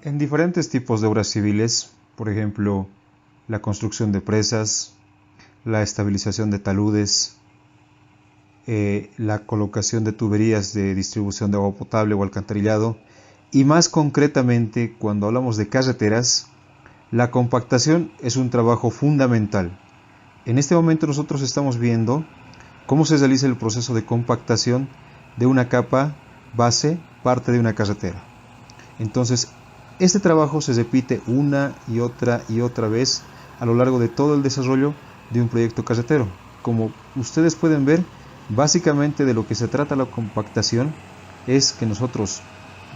En diferentes tipos de obras civiles, por ejemplo, la construcción de presas, la estabilización de taludes, la colocación de tuberías de distribución de agua potable o alcantarillado, y más concretamente, cuando hablamos de carreteras, la compactación es un trabajo fundamental. En este momento nosotros estamos viendo cómo se realiza el proceso de compactación de una capa base, parte de una carretera. Entonces, este trabajo se repite una y otra vez a lo largo de todo el desarrollo de un proyecto carretero. Como ustedes pueden ver, básicamente de lo que se trata la compactación es que nosotros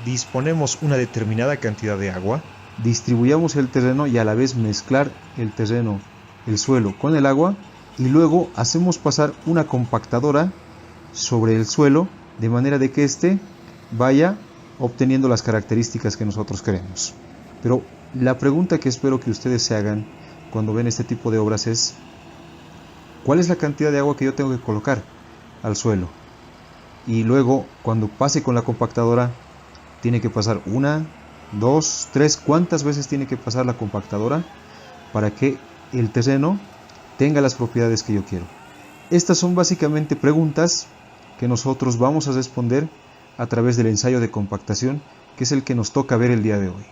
disponemos una determinada cantidad de agua, distribuyamos el terreno y a la vez mezclar el terreno, el suelo con el agua, y luego hacemos pasar una compactadora sobre el suelo de manera de que éste vaya obteniendo las características que nosotros queremos. Pero la pregunta que espero que ustedes se hagan cuando ven este tipo de obras es: ¿cuál es la cantidad de agua que yo tengo que colocar al suelo? Y luego, cuando pase con la compactadora, tiene que pasar una, dos, tres, ¿cuántas veces tiene que pasar la compactadora para que el terreno tenga las propiedades que yo quiero? Estas son básicamente preguntas que nosotros vamos a responder a través del ensayo de compactación, que es el que nos toca ver el día de hoy.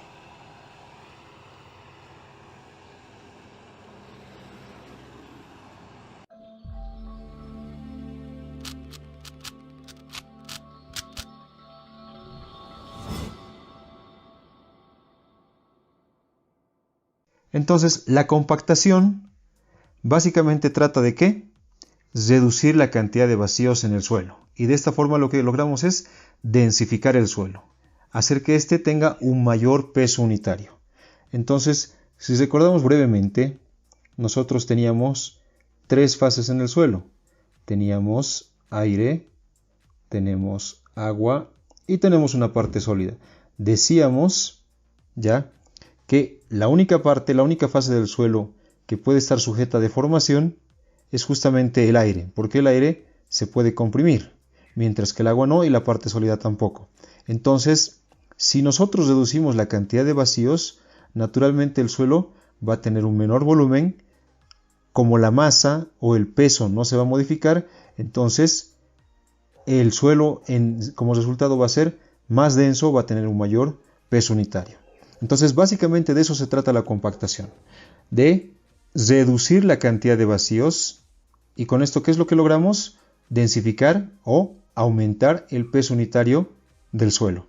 Entonces, la compactación básicamente trata de ¿qué? Reducir la cantidad de vacíos en el suelo. Y de esta forma lo que logramos es densificar el suelo, hacer que éste tenga un mayor peso unitario. Entonces, si recordamos brevemente, nosotros teníamos tres fases en el suelo. Teníamos aire, tenemos agua y tenemos una parte sólida. Decíamos ya que la única fase del suelo que puede estar sujeta a deformación es justamente el aire, porque el aire se puede comprimir, mientras que el agua no y la parte sólida tampoco. Entonces, si nosotros reducimos la cantidad de vacíos, naturalmente el suelo va a tener un menor volumen. Como la masa o el peso no se va a modificar, entonces el suelo como resultado va a ser más denso, va a tener un mayor peso unitario. Entonces, básicamente de eso se trata la compactación, de reducir la cantidad de vacíos, y con esto, ¿qué es lo que logramos? Densificar o aumentar el peso unitario del suelo.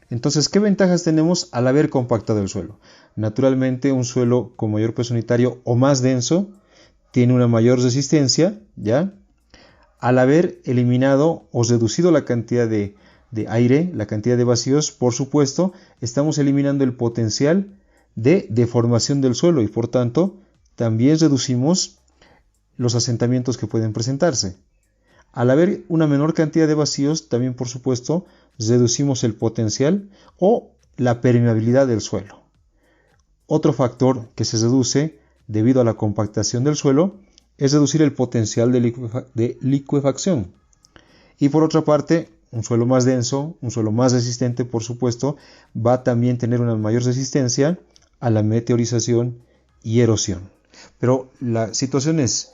Entonces, ¿qué ventajas tenemos al haber compactado el suelo? Naturalmente, un suelo con mayor peso unitario o más denso tiene una mayor resistencia, ¿ya? Al haber eliminado o reducido la cantidad de aire, la cantidad de vacíos, por supuesto, estamos eliminando el potencial de deformación del suelo y por tanto también reducimos los asentamientos que pueden presentarse. Al haber una menor cantidad de vacíos, también por supuesto reducimos el potencial o la permeabilidad del suelo. Otro factor que se reduce debido a la compactación del suelo es reducir el potencial de licuefacción. Y por otra parte, un suelo más denso, un suelo más resistente, por supuesto, va a también tener una mayor resistencia a la meteorización y erosión. Pero la situación es,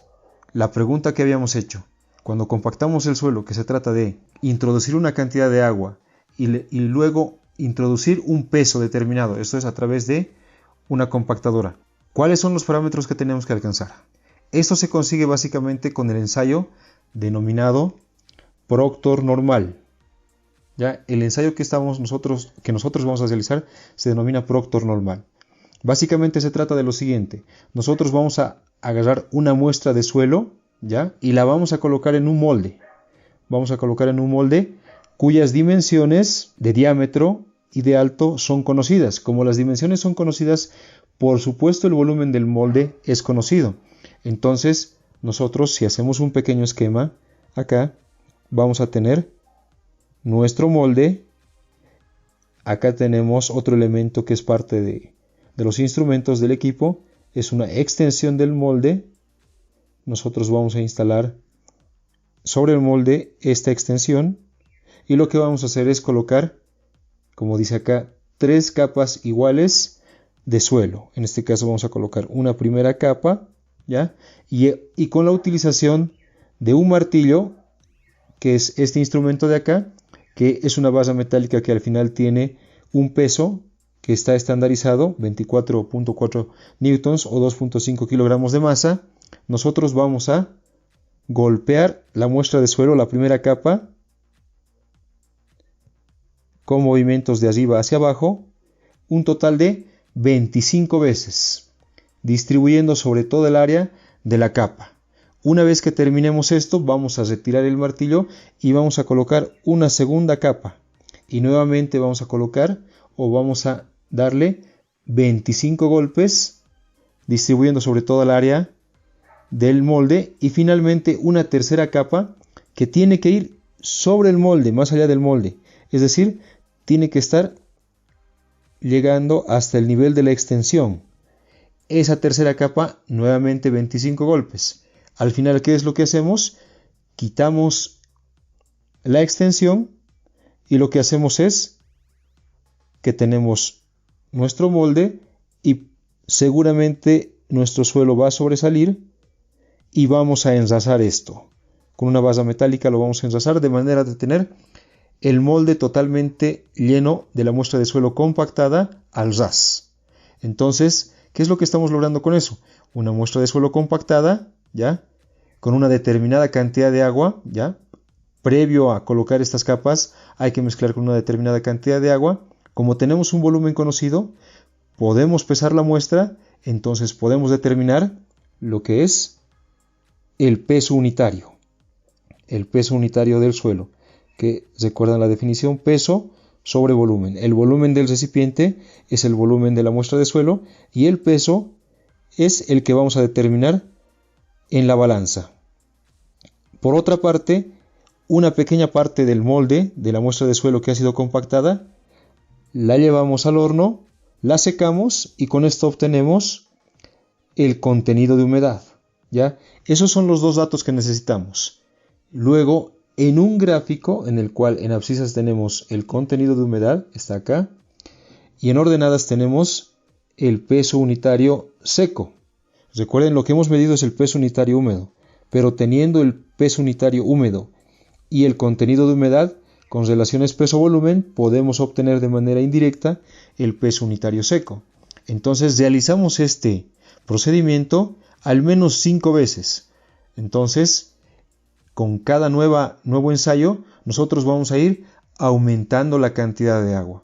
la pregunta que habíamos hecho, cuando compactamos el suelo, que se trata de introducir una cantidad de agua y luego introducir un peso determinado, esto es a través de una compactadora. ¿Cuáles son los parámetros que tenemos que alcanzar? Esto se consigue básicamente con el ensayo denominado Proctor normal. ¿Ya? El ensayo que nosotros vamos a realizar se denomina Proctor normal. Básicamente se trata de lo siguiente: nosotros vamos a agarrar una muestra de suelo, ¿ya? Y la vamos a colocar en un molde. Vamos a colocar en un molde cuyas dimensiones de diámetro y de alto son conocidas. Como las dimensiones son conocidas, por supuesto el volumen del molde es conocido. Entonces, nosotros, si hacemos un pequeño esquema, acá vamos a tener nuestro molde. Acá tenemos otro elemento que es parte de los instrumentos del equipo, es una extensión del molde. Nosotros vamos a instalar sobre el molde esta extensión y lo que vamos a hacer es colocar, como dice acá, 3 capas iguales de suelo. En este caso vamos a colocar una primera capa, ¿ya? Y con la utilización de un martillo, que es este instrumento de acá, que es una base metálica que al final tiene un peso que está estandarizado, 24.4 newtons o 2.5 kilogramos de masa. Nosotros vamos a golpear la muestra de suelo, la primera capa, con movimientos de arriba hacia abajo, un total de 25 veces, distribuyendo sobre todo el área de la capa. Una vez que terminemos esto, vamos a retirar el martillo y vamos a colocar una segunda capa. Y nuevamente vamos a colocar o vamos a darle 25 golpes, distribuyendo sobre todo el área del molde. Y finalmente una tercera capa que tiene que ir sobre el molde, más allá del molde. Es decir, tiene que estar llegando hasta el nivel de la extensión. Esa tercera capa, nuevamente 25 golpes. Al final, ¿qué es lo que hacemos? Quitamos la extensión y lo que hacemos es que tenemos nuestro molde y seguramente nuestro suelo va a sobresalir y vamos a enrazar esto. Con una base metálica lo vamos a enrazar de manera de tener el molde totalmente lleno de la muestra de suelo compactada al ras. Entonces, ¿qué es lo que estamos logrando con eso? Una muestra de suelo compactada, ¿ya? Con una determinada cantidad de agua, ¿ya? Previo a colocar estas capas, hay que mezclar con una determinada cantidad de agua. Como tenemos un volumen conocido, podemos pesar la muestra, entonces podemos determinar lo que es el peso unitario del suelo, que recuerdan la definición: peso sobre volumen. El volumen del recipiente es el volumen de la muestra de suelo y el peso es el que vamos a determinar en la balanza. Por otra parte, una pequeña parte del molde de la muestra de suelo que ha sido compactada la llevamos al horno, la secamos y con esto obtenemos el contenido de humedad, ¿ya? Esos son los dos datos que necesitamos. Luego, en un gráfico en el cual en abscisas tenemos el contenido de humedad, está acá, y en ordenadas tenemos el peso unitario seco. Recuerden, lo que hemos medido es el peso unitario húmedo, pero teniendo el peso unitario húmedo y el contenido de humedad con relaciones peso-volumen, podemos obtener de manera indirecta el peso unitario seco. Entonces realizamos este procedimiento al menos 5 veces. Entonces, con cada nuevo ensayo, nosotros vamos a ir aumentando la cantidad de agua.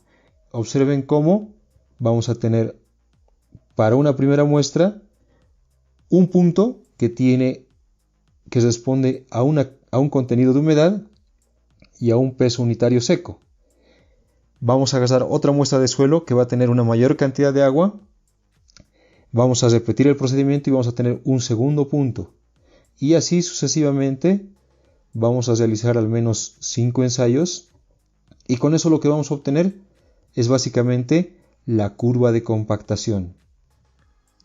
Observen cómo vamos a tener para una primera muestra un punto que responde a un contenido de humedad y a un peso unitario seco. Vamos a agarrar otra muestra de suelo que va a tener una mayor cantidad de agua. Vamos a repetir el procedimiento y vamos a tener un segundo punto. Y así sucesivamente vamos a realizar al menos 5 ensayos. Y con eso lo que vamos a obtener es básicamente la curva de compactación.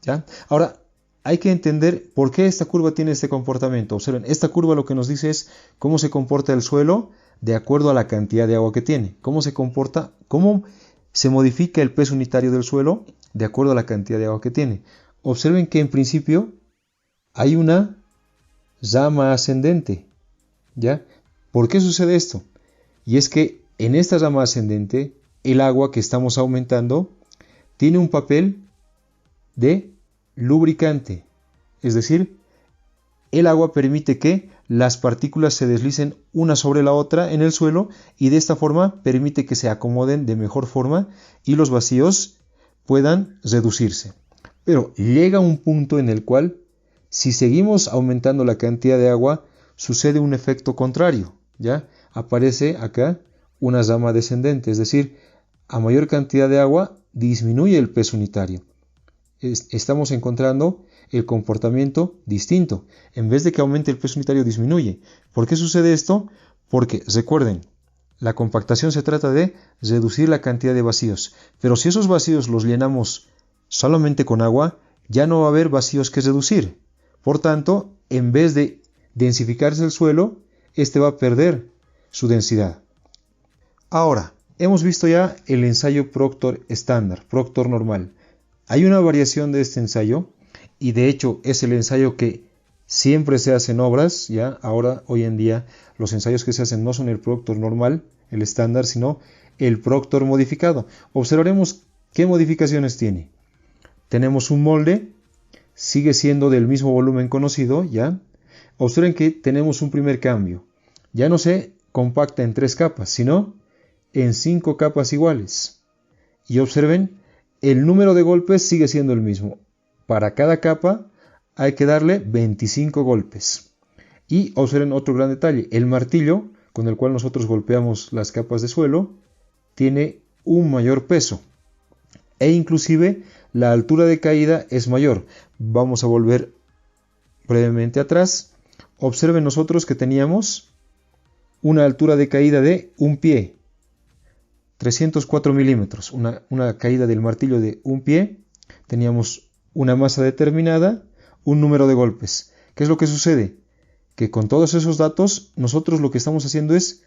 ¿Ya? Ahora, hay que entender por qué esta curva tiene este comportamiento. Observen, esta curva lo que nos dice es cómo se comporta el suelo de acuerdo a la cantidad de agua que tiene. Cómo se modifica el peso unitario del suelo de acuerdo a la cantidad de agua que tiene. Observen que en principio hay una rama ascendente, ¿ya? ¿Por qué sucede esto? Y es que en esta rama ascendente, el agua que estamos aumentando tiene un papel de lubricante, es decir, el agua permite que las partículas se deslicen una sobre la otra en el suelo y de esta forma permite que se acomoden de mejor forma y los vacíos puedan reducirse. Pero llega un punto en el cual, si seguimos aumentando la cantidad de agua, sucede un efecto contrario, ¿ya? Aparece acá una rama descendente, es decir, a mayor cantidad de agua disminuye el peso unitario. Estamos encontrando el comportamiento distinto. En vez de que aumente el peso unitario, disminuye. ¿Por qué sucede esto? Porque, recuerden, la compactación se trata de reducir la cantidad de vacíos. Pero si esos vacíos los llenamos solamente con agua, ya no va a haber vacíos que reducir. Por tanto, en vez de densificarse el suelo, este va a perder su densidad. Ahora, hemos visto ya el ensayo Proctor estándar, Proctor normal. Hay una variación de este ensayo y de hecho es el ensayo que siempre se hace en obras, ya ahora hoy en día los ensayos que se hacen no son el Proctor normal, el estándar, sino el Proctor modificado. Observaremos qué modificaciones tiene. Tenemos un molde, sigue siendo del mismo volumen conocido, ya. Observen que tenemos un primer cambio. Ya no se compacta en 3 capas, sino en 5 capas iguales. Y observen, el número de golpes sigue siendo el mismo. Para cada capa hay que darle 25 golpes. Y observen otro gran detalle, el martillo con el cual nosotros golpeamos las capas de suelo tiene un mayor peso e inclusive la altura de caída es mayor. Vamos a volver brevemente atrás. Observen nosotros que teníamos una altura de caída de un pie, 304 milímetros, una caída del martillo de un pie. Teníamos una masa determinada, un número de golpes. ¿Qué es lo que sucede? Que con todos esos datos nosotros lo que estamos haciendo es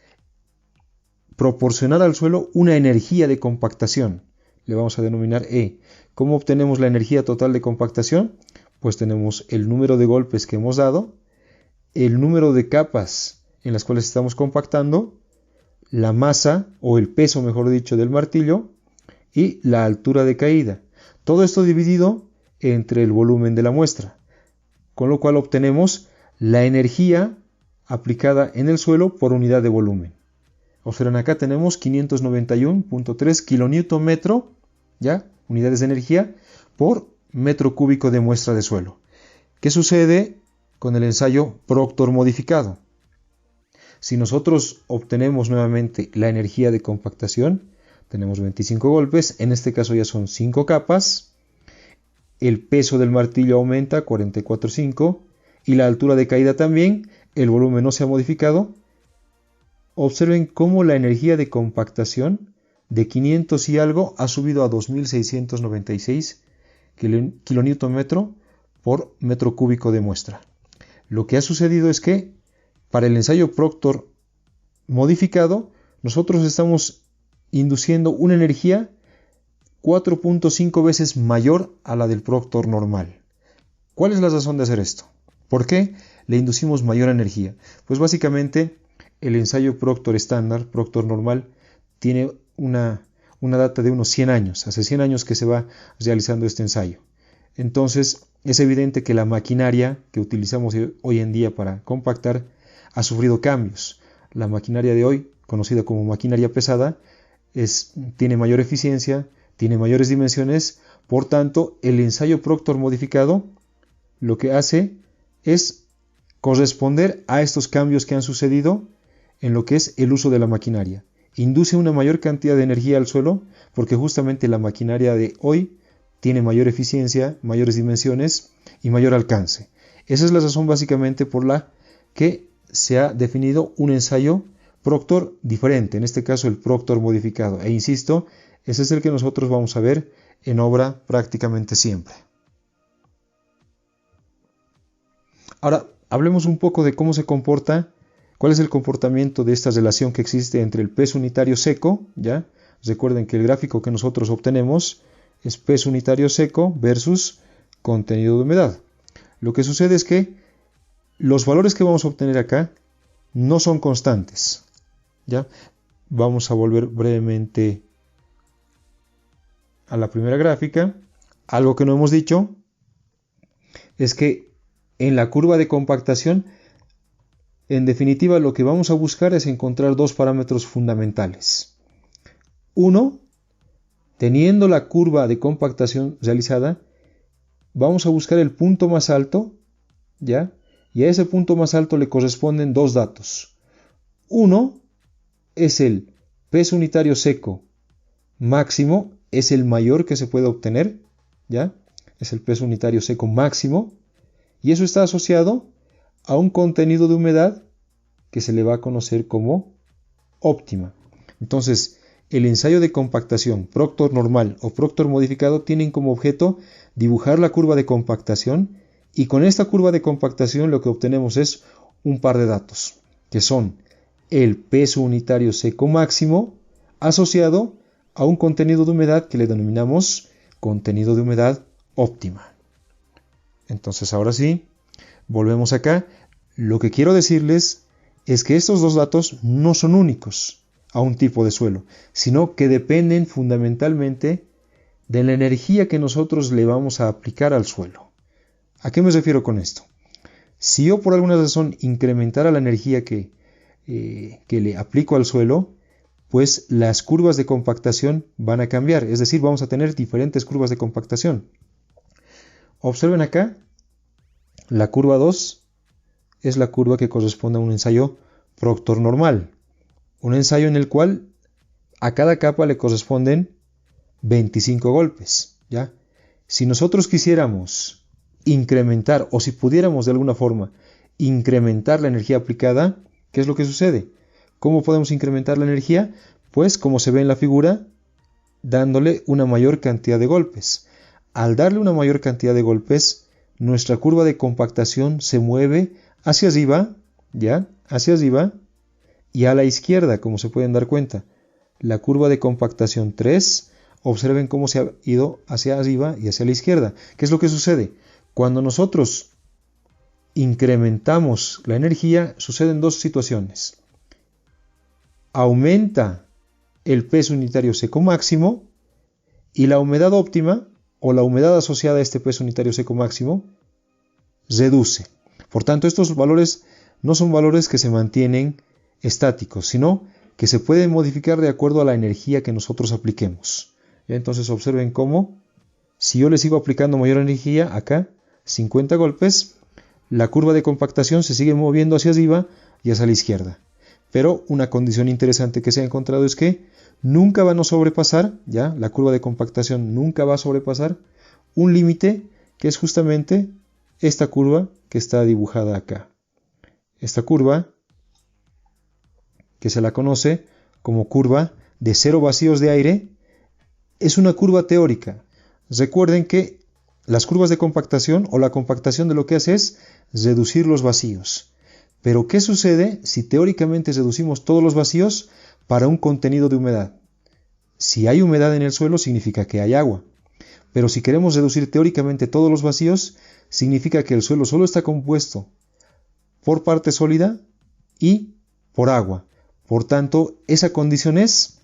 proporcionar al suelo una energía de compactación. Le vamos a denominar E. ¿Cómo obtenemos la energía total de compactación? Pues tenemos el número de golpes que hemos dado, el número de capas en las cuales estamos compactando, la masa o el peso, mejor dicho, del martillo y la altura de caída. Todo esto dividido entre el volumen de la muestra, con lo cual obtenemos la energía aplicada en el suelo por unidad de volumen. Observen, acá tenemos 591.3 kN, ¿ya? Unidades de energía por metro cúbico de muestra de suelo. ¿Qué sucede con el ensayo Proctor modificado? Si nosotros obtenemos nuevamente la energía de compactación, tenemos 25 golpes, en este caso ya son 5 capas, el peso del martillo aumenta 44,5 y la altura de caída también, el volumen no se ha modificado. Observen cómo la energía de compactación de 500 y algo ha subido a 2696 kN por metro cúbico de muestra. Lo que ha sucedido es que para el ensayo Proctor modificado, nosotros estamos induciendo una energía 4.5 veces mayor a la del Proctor normal. ¿Cuál es la razón de hacer esto? ¿Por qué le inducimos mayor energía? Pues básicamente el ensayo Proctor estándar, Proctor normal, tiene una data de unos 100 años. Hace 100 años que se va realizando este ensayo. Entonces es evidente que la maquinaria que utilizamos hoy en día para compactar ha sufrido cambios. La maquinaria de hoy, conocida como maquinaria pesada, tiene mayor eficiencia, tiene mayores dimensiones. Por tanto, el ensayo Proctor modificado lo que hace es corresponder a estos cambios que han sucedido en lo que es el uso de la maquinaria. Induce una mayor cantidad de energía al suelo porque justamente la maquinaria de hoy tiene mayor eficiencia, mayores dimensiones y mayor alcance. Esa es la razón básicamente por la que se ha definido un ensayo Proctor diferente, en este caso el Proctor modificado. E insisto, ese es el que nosotros vamos a ver en obra prácticamente siempre. Ahora, hablemos un poco de cómo se comporta, cuál es el comportamiento de esta relación que existe entre el peso unitario seco, ¿ya? Recuerden que el gráfico que nosotros obtenemos es peso unitario seco versus contenido de humedad. Lo que sucede es que los valores que vamos a obtener acá no son constantes, ¿ya? Vamos a volver brevemente a la primera gráfica. Algo que no hemos dicho es que en la curva de compactación, en definitiva, lo que vamos a buscar es encontrar dos parámetros fundamentales. Uno, teniendo la curva de compactación realizada, vamos a buscar el punto más alto, ¿ya? Y a ese punto más alto le corresponden dos datos. Uno es el peso unitario seco máximo, es el mayor que se puede obtener, ¿ya? Es el peso unitario seco máximo. Y eso está asociado a un contenido de humedad que se le va a conocer como óptima. Entonces, el ensayo de compactación Proctor normal o Proctor modificado tienen como objeto dibujar la curva de compactación y con esta curva de compactación lo que obtenemos es un par de datos, que son el peso unitario seco máximo asociado a un contenido de humedad que le denominamos contenido de humedad óptima. Entonces ahora sí, volvemos acá. Lo que quiero decirles es que estos dos datos no son únicos a un tipo de suelo, sino que dependen fundamentalmente de la energía que nosotros le vamos a aplicar al suelo. ¿A qué me refiero con esto? Si yo por alguna razón incrementara la energía que le aplico al suelo, pues las curvas de compactación van a cambiar, es decir, vamos a tener diferentes curvas de compactación. Observen acá, la curva 2 es la curva que corresponde a un ensayo Proctor normal, un ensayo en el cual a cada capa le corresponden 25 golpes, ¿ya? Si nosotros quisiéramos incrementar, o si pudiéramos de alguna forma incrementar la energía aplicada, ¿qué es lo que sucede? ¿Cómo podemos incrementar la energía? Pues como se ve en la figura, dándole una mayor cantidad de golpes. Al darle una mayor cantidad de golpes, nuestra curva de compactación se mueve hacia arriba, ¿ya? Hacia arriba y a la izquierda, como se pueden dar cuenta. La curva de compactación 3, observen cómo se ha ido hacia arriba y hacia la izquierda. ¿Qué es lo que sucede? Cuando nosotros incrementamos la energía, suceden dos situaciones. Aumenta el peso unitario seco máximo y la humedad óptima o la humedad asociada a este peso unitario seco máximo reduce. Por tanto, estos valores no son valores que se mantienen estáticos, sino que se pueden modificar de acuerdo a la energía que nosotros apliquemos. ¿Ya? Entonces observen cómo, si yo le sigo aplicando mayor energía, acá, 50 golpes, la curva de compactación se sigue moviendo hacia arriba y hacia la izquierda. Pero una condición interesante que se ha encontrado es que nunca van a sobrepasar, ya, la curva de compactación nunca va a sobrepasar un límite que es justamente esta curva que está dibujada acá. Esta curva, que se la conoce como curva de cero vacíos de aire, es una curva teórica. Recuerden que las curvas de compactación o la compactación de lo que hace es reducir los vacíos. Pero ¿qué sucede si teóricamente reducimos todos los vacíos para un contenido de humedad? Si hay humedad en el suelo significa que hay agua. Pero si queremos reducir teóricamente todos los vacíos, significa que el suelo solo está compuesto por parte sólida y por agua. Por tanto, esa condición es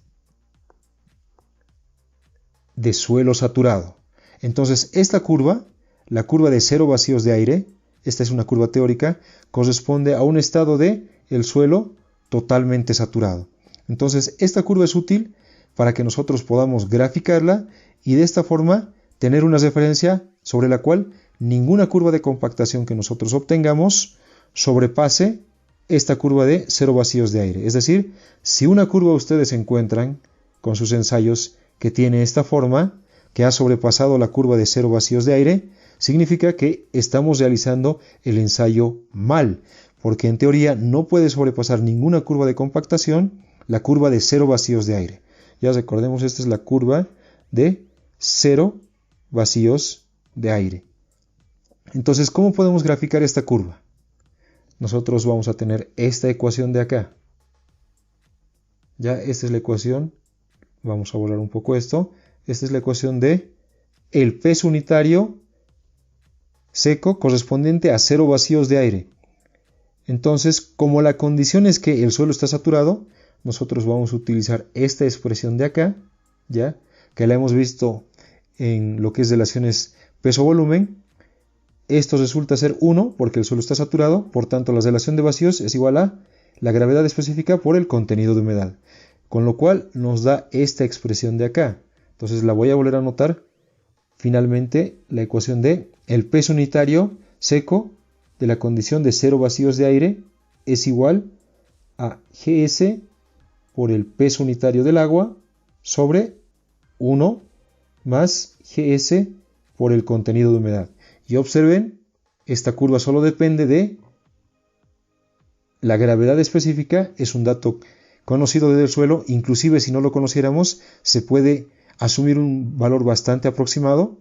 de suelo saturado. Entonces, esta curva, la curva de cero vacíos de aire, esta es una curva teórica, corresponde a un estado de el suelo totalmente saturado. Entonces, esta curva es útil para que nosotros podamos graficarla y de esta forma tener una referencia sobre la cual ninguna curva de compactación que nosotros obtengamos sobrepase esta curva de cero vacíos de aire. Es decir, si una curva ustedes encuentran con sus ensayos que tiene esta forma, que ha sobrepasado la curva de cero vacíos de aire, significa que estamos realizando el ensayo mal, porque en teoría no puede sobrepasar ninguna curva de compactación la curva de cero vacíos de aire. Ya recordemos, esta es la curva de cero vacíos de aire. Entonces, ¿cómo podemos graficar esta curva? Nosotros vamos a tener esta ecuación de acá. Ya, esta es la ecuación. Vamos a borrar un poco esto. Esta es la ecuación de el peso unitario seco correspondiente a cero vacíos de aire. Entonces, como la condición es que el suelo está saturado, nosotros vamos a utilizar esta expresión de acá, ya, que la hemos visto en lo que es relaciones peso-volumen. Esto resulta ser 1 porque el suelo está saturado, por tanto la relación de vacíos es igual a la gravedad específica por el contenido de humedad, con lo cual nos da esta expresión de acá. Entonces la voy a volver a anotar. Finalmente, la ecuación de el peso unitario seco de la condición de cero vacíos de aire es igual a Gs por el peso unitario del agua sobre 1 más Gs por el contenido de humedad. Y observen, esta curva solo depende de la gravedad específica, es un dato conocido desde el suelo, inclusive si no lo conociéramos, se puede asumir un valor bastante aproximado.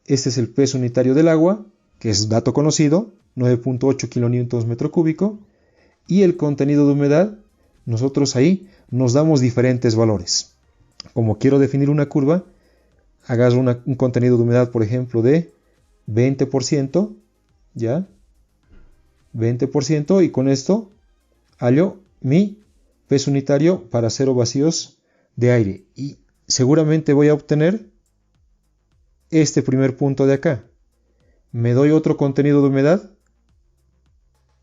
Este es el peso unitario del agua, que es dato conocido, 9.8 kilonewtons metro cúbico, y el contenido de humedad, nosotros ahí nos damos diferentes valores. Como quiero definir una curva, agarro un contenido de humedad, por ejemplo, de 20%, ¿ya? 20%, y con esto hallo mi peso unitario para 0 vacíos de aire. Y seguramente voy a obtener este primer punto de acá. Me doy otro contenido de humedad,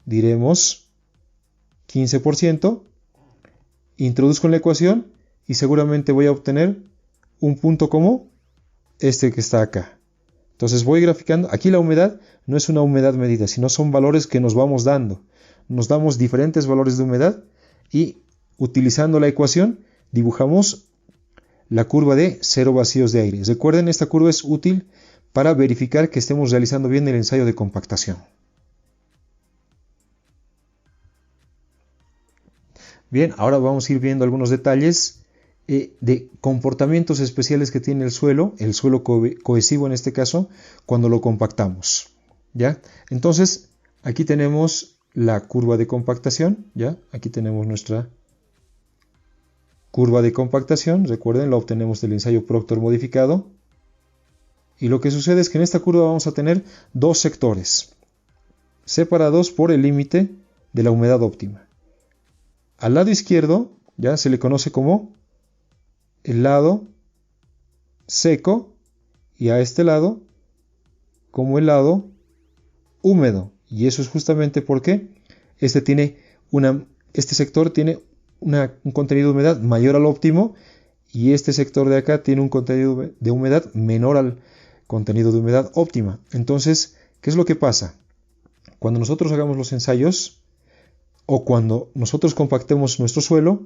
diremos 15%, introduzco en la ecuación y seguramente voy a obtener un punto como este que está acá. Entonces voy graficando. Aquí la humedad no es una humedad medida, sino son valores que nos vamos dando. Nos damos diferentes valores de humedad y utilizando la ecuación dibujamos la curva de 0 vacíos de aire. Recuerden, esta curva es útil para verificar que estemos realizando bien el ensayo de compactación. Bien, ahora vamos a ir viendo algunos detalles de comportamientos especiales que tiene el suelo cohesivo en este caso, cuando lo compactamos. ¿Ya? Entonces, aquí tenemos la curva de compactación, ¿ya? Aquí tenemos nuestra curva de compactación, recuerden, la obtenemos del ensayo Proctor modificado. Y lo que sucede es que en esta curva vamos a tener dos sectores, separados por el límite de la humedad óptima. Al lado izquierdo, ya se le conoce como el lado seco, y a este lado como el lado húmedo. Y eso es justamente porque este sector tiene un contenido de humedad mayor al óptimo, y este sector de acá tiene un contenido de humedad menor al contenido de humedad óptima. Entonces, ¿qué es lo que pasa? Cuando nosotros hagamos los ensayos o cuando nosotros compactemos nuestro suelo,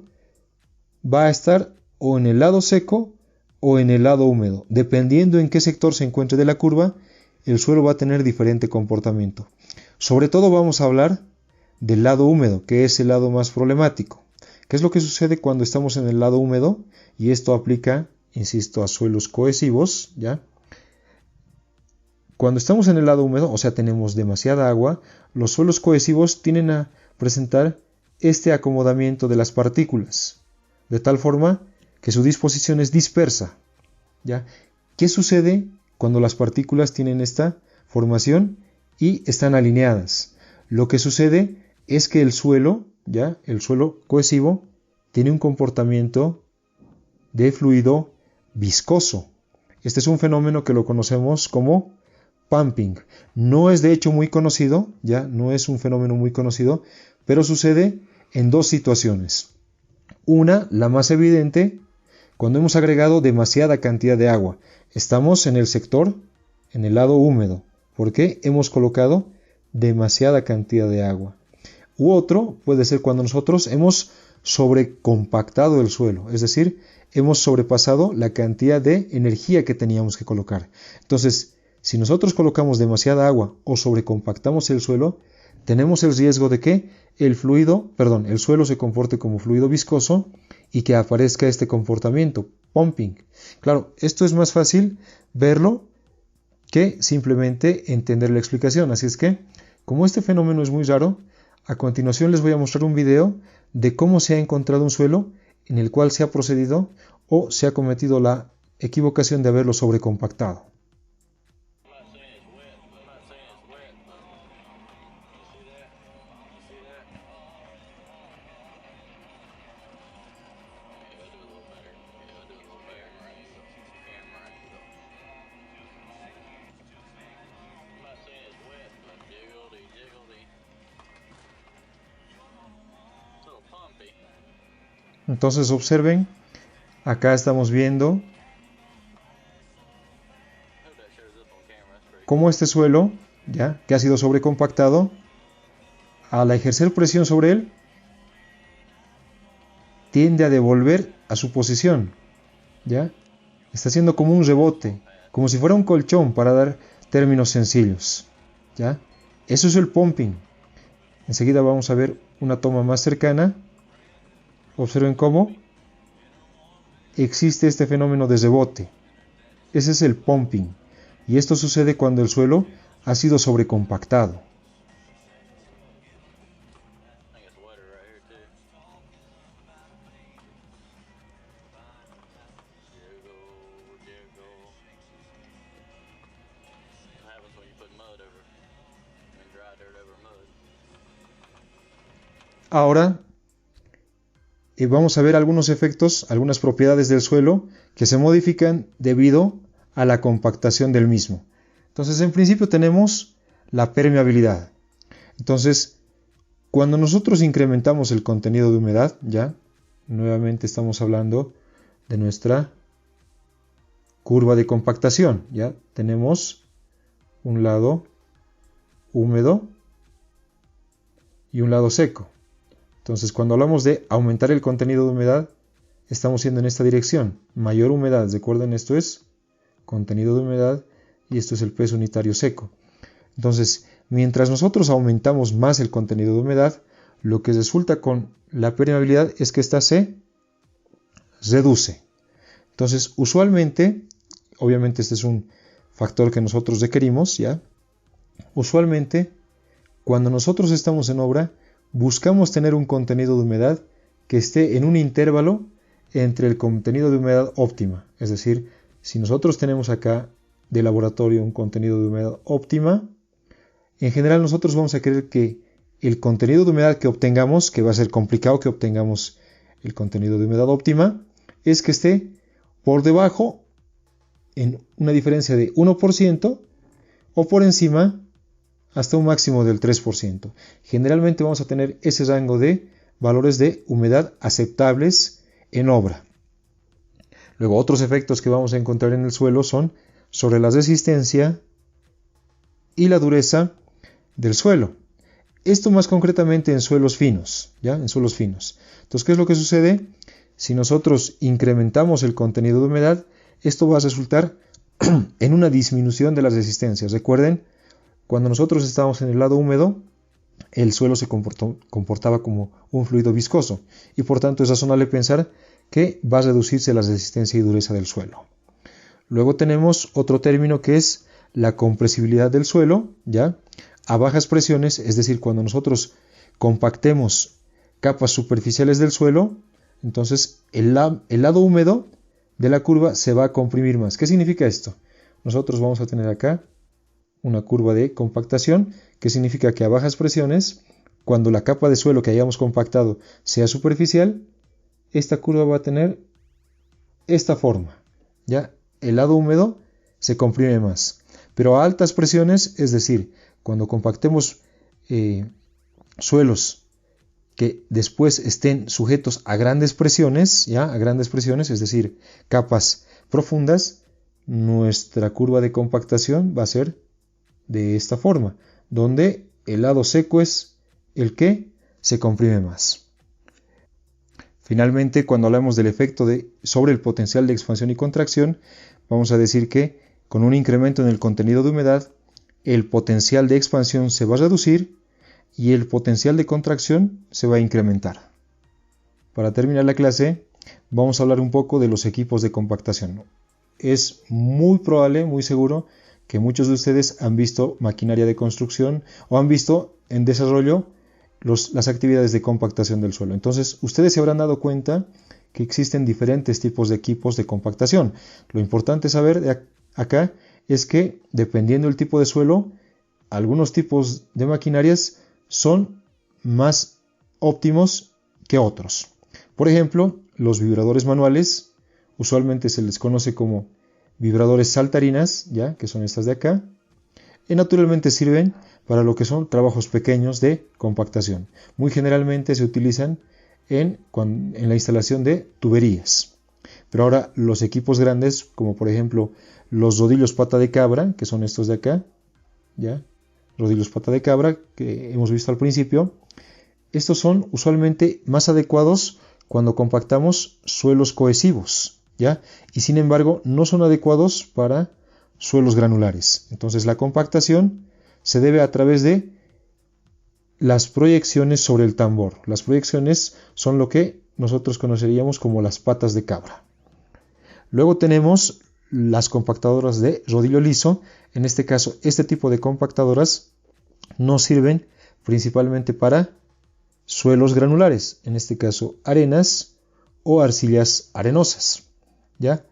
va a estar o en el lado seco o en el lado húmedo. Dependiendo en qué sector se encuentre de la curva, el suelo va a tener diferente comportamiento. Sobre todo vamos a hablar del lado húmedo, que es el lado más problemático. ¿Qué es lo que sucede cuando estamos en el lado húmedo? Y esto aplica, insisto, a suelos cohesivos, ¿ya? Cuando estamos en el lado húmedo, o sea, tenemos demasiada agua, los suelos cohesivos tienden a presentar este acomodamiento de las partículas, de tal forma que su disposición es dispersa, ¿ya? ¿Qué sucede cuando las partículas tienen esta formación y están alineadas? Lo que sucede es que el suelo, ¿ya? El suelo cohesivo tiene un comportamiento de fluido viscoso. Este es un fenómeno que lo conocemos como pumping. No es de hecho muy conocido, ya no es un fenómeno muy conocido, pero sucede en dos situaciones. Una, la más evidente, cuando hemos agregado demasiada cantidad de agua. Estamos en el sector, en el lado húmedo, porque hemos colocado demasiada cantidad de agua. U otro puede ser cuando nosotros hemos sobrecompactado el suelo, es decir, hemos sobrepasado la cantidad de energía que teníamos que colocar. Entonces, si nosotros colocamos demasiada agua o sobrecompactamos el suelo, tenemos el riesgo de que el suelo se comporte como fluido viscoso y que aparezca este comportamiento, pumping. Claro, esto es más fácil verlo que simplemente entender la explicación. Así es que, como este fenómeno es muy raro, a continuación les voy a mostrar un video de cómo se ha encontrado un suelo en el cual se ha procedido o se ha cometido la equivocación de haberlo sobrecompactado. Entonces observen, acá estamos viendo cómo este suelo, ya que ha sido sobrecompactado, al ejercer presión sobre él, tiende a devolver a su posición, ya está haciendo como un rebote, como si fuera un colchón, para dar términos sencillos, ya. Eso es el pumping. Enseguida vamos a ver una toma más cercana. Observen cómo existe este fenómeno de rebote. Ese es el pumping. Y esto sucede cuando el suelo ha sido sobrecompactado. Ahora vamos a ver algunos efectos, algunas propiedades del suelo que se modifican debido a la compactación del mismo. Entonces, en principio tenemos la permeabilidad. Entonces, cuando nosotros incrementamos el contenido de humedad, ya, nuevamente estamos hablando de nuestra curva de compactación, ya tenemos un lado húmedo y un lado seco. Entonces, cuando hablamos de aumentar el contenido de humedad, estamos yendo en esta dirección. Mayor humedad, recuerden, esto es contenido de humedad y esto es el peso unitario seco. Entonces, mientras nosotros aumentamos más el contenido de humedad, lo que resulta con la permeabilidad es que ésta se reduce. Entonces, usualmente, obviamente este es un factor que nosotros requerimos, ¿ya? Usualmente, cuando nosotros estamos en obra, buscamos tener un contenido de humedad que esté en un intervalo entre el contenido de humedad óptima. Es decir, si nosotros tenemos acá de laboratorio un contenido de humedad óptima, en general nosotros vamos a querer que el contenido de humedad que obtengamos, que va a ser complicado que obtengamos el contenido de humedad óptima, es que esté por debajo en una diferencia de 1% o por encima hasta un máximo del 3%. Generalmente vamos a tener ese rango de valores de humedad aceptables en obra. Luego, otros efectos que vamos a encontrar en el suelo son sobre la resistencia y la dureza del suelo. Esto más concretamente en suelos finos, ¿ya? En suelos finos. Entonces, ¿qué es lo que sucede? Si nosotros incrementamos el contenido de humedad, esto va a resultar en una disminución de las resistencias. Recuerden, cuando nosotros estábamos en el lado húmedo, el suelo se comportaba como un fluido viscoso y por tanto es razonable pensar que va a reducirse la resistencia y dureza del suelo. Luego tenemos otro término que es la compresibilidad del suelo, ¿ya? A bajas presiones, es decir, cuando nosotros compactemos capas superficiales del suelo, entonces el lado húmedo de la curva se va a comprimir más. ¿Qué significa esto? Nosotros vamos a tener acá una curva de compactación, que significa que a bajas presiones, cuando la capa de suelo que hayamos compactado sea superficial, esta curva va a tener esta forma, ¿ya? El lado húmedo se comprime más. Pero a altas presiones, es decir, cuando compactemos suelos que después estén sujetos a grandes presiones, ¿ya? A grandes presiones, es decir, capas profundas, nuestra curva de compactación va a ser de esta forma, donde el lado seco es el que se comprime más. Finalmente, cuando hablamos del efecto sobre el potencial de expansión y contracción, vamos a decir que con un incremento en el contenido de humedad, el potencial de expansión se va a reducir y el potencial de contracción se va a incrementar. Para terminar la clase, vamos a hablar un poco de los equipos de compactación. Es muy probable, muy seguro, que muchos de ustedes han visto maquinaria de construcción o han visto en desarrollo las actividades de compactación del suelo. Entonces, ustedes se habrán dado cuenta que existen diferentes tipos de equipos de compactación. Lo importante saber acá es que, dependiendo del tipo de suelo, algunos tipos de maquinarias son más óptimos que otros. Por ejemplo, los vibradores manuales, usualmente se les conoce como vibradores saltarinas, ¿ya? Que son estas de acá, y naturalmente sirven para lo que son trabajos pequeños de compactación. Muy generalmente se utilizan en la instalación de tuberías. Pero ahora los equipos grandes, como por ejemplo los rodillos pata de cabra, que son estos de acá, ¿ya? Rodillos pata de cabra que hemos visto al principio, estos son usualmente más adecuados cuando compactamos suelos cohesivos, ¿ya? Y sin embargo no son adecuados para suelos granulares. Entonces la compactación se debe a través de las proyecciones sobre el tambor. Las proyecciones son lo que nosotros conoceríamos como las patas de cabra. Luego tenemos las compactadoras de rodillo liso. En este caso, este tipo de compactadoras nos sirven principalmente para suelos granulares, en este caso arenas o arcillas arenosas, ¿ya?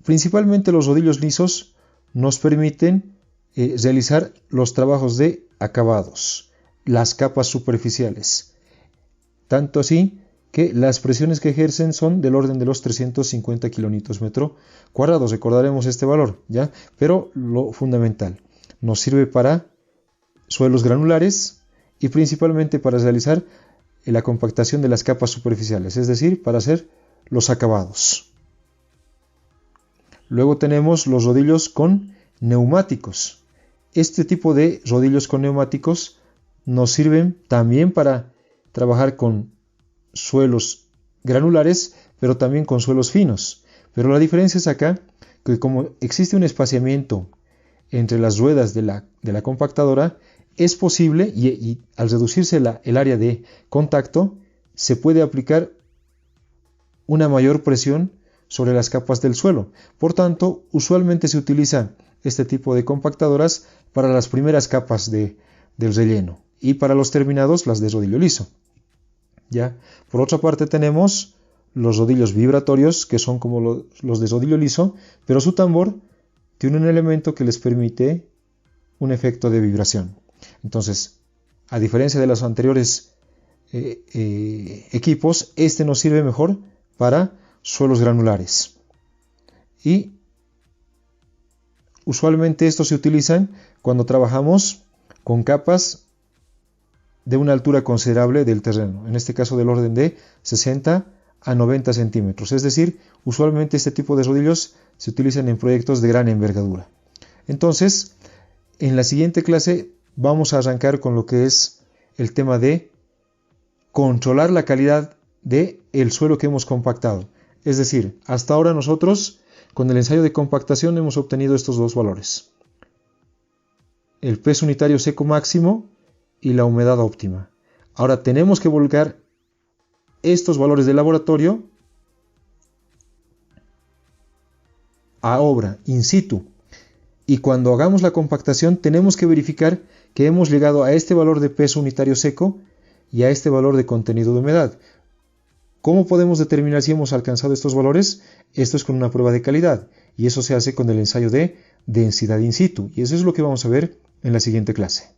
Principalmente los rodillos lisos nos permiten realizar los trabajos de acabados, las capas superficiales. tanto así que las presiones que ejercen son del orden de los 350 kilonewtons cuadrados. Recordaremos este valor, ¿ya? Pero lo fundamental, nos sirve para suelos granulares y principalmente para realizar la compactación de las capas superficiales, es decir, para hacer los acabados. Luego tenemos los rodillos con neumáticos. Este tipo de rodillos con neumáticos nos sirven también para trabajar con suelos granulares, pero también con suelos finos. Pero la diferencia es acá que como existe un espaciamiento entre las ruedas de la compactadora, es posible y al reducirse el área de contacto, se puede aplicar una mayor presión sobre las capas del suelo. Por tanto, usualmente se utiliza este tipo de compactadoras para las primeras capas del relleno y para los terminados las de rodillo liso. ¿Ya? Por otra parte tenemos los rodillos vibratorios, que son como los de rodillo liso, pero su tambor tiene un elemento que les permite un efecto de vibración. Entonces, a diferencia de los anteriores equipos, este nos sirve mejor para suelos granulares. Y usualmente estos se utilizan cuando trabajamos con capas de una altura considerable del terreno, en este caso del orden de 60 a 90 centímetros. Es decir, usualmente este tipo de rodillos se utilizan en proyectos de gran envergadura. Entonces, en la siguiente clase vamos a arrancar con lo que es el tema de controlar la calidad del suelo que hemos compactado. Es decir, hasta ahora nosotros con el ensayo de compactación hemos obtenido estos dos valores: el peso unitario seco máximo y la humedad óptima. Ahora tenemos que volcar estos valores de laboratorio a obra, in situ. Y cuando hagamos la compactación tenemos que verificar que hemos llegado a este valor de peso unitario seco y a este valor de contenido de humedad. ¿Cómo podemos determinar si hemos alcanzado estos valores? Esto es con una prueba de calidad y eso se hace con el ensayo de densidad in situ. Y eso es lo que vamos a ver en la siguiente clase.